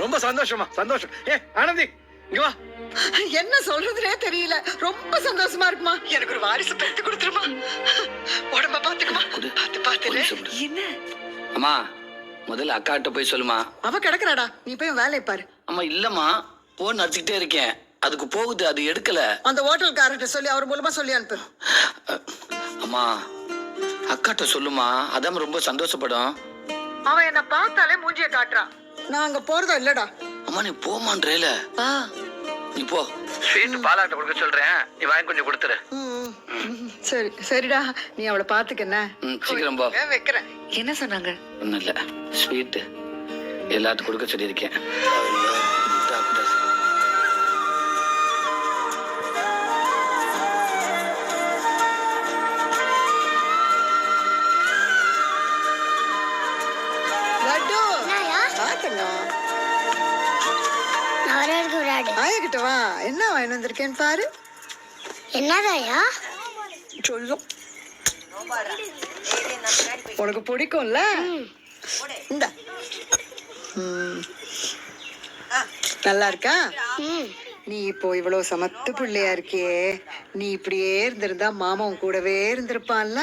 ரொம்ப சந்தோஷமா சந்தோஷம். ஆனந்தி இங்க வா. என்ன சொல்றதுனே தெரியல. ரொம்ப சந்தோஷமா இருக்குமா. எனக்கு ஒரு வாரிசு பெத்து கொடுத்துருமா. உடம்ப பாத்துக்குமா. பாத்து என்ன அம்மா முதல்ல அக்காட்ட போய் சொல்லுமா. அவ கிடக்குறாடா, நீ போய் வேலையை பாரு. அம்மா இல்லம்மா, போன் அடிச்சுக்கிட்டே இருக்கேன், அதுக்கு போகுது, அது எடுக்கல. அந்த ஹோட்டல்காரர்கிட்ட சொல்லி அவர் மூலமா சொல்லி அனுப்பு. அம்மா அக்காட்ட சொல்லுமா, அதான் ரொம்ப சந்தோஷப்படும். அவன் என்ன பார்த்தாலே மூஞ்சிய காட்டுறான். நான் அங்க போறதா இல்லடா. அம்மா நீ போமான்றேல, நீ போ. ஸ்வீட் பாலாட்ட கொடுக்க சொல்றேன், நீ வாங்கி கொஞ்சம் கொடுத்துரு. சரி சரிடா, நீ அவளை பாத்துக்க. என்ன சீக்கிரம் போ. வைக்கிறேன். என்ன சொன்னாங்க? ஒன்றும் இல்லை, ஸ்வீட்டு எல்லாத்துக்கும் கொடுக்க சொல்லியிருக்கேன். லட்டு பாத்துங்க. ஆயக்கிட்ட வா, என்ன வாங்கி வந்திருக்கேன்னு பாரு. என்னதாயா சொல்லும், உனக்கு பிடிக்கும்ல. இந்த நல்லா இருக்கா? நீ இப்போ இவ்வளவு சமத்து பிள்ளையா இருக்கியே, நீ இப்படியே இருந்திருந்தா மாமா உன் கூடவே இருந்திருப்பான்ல.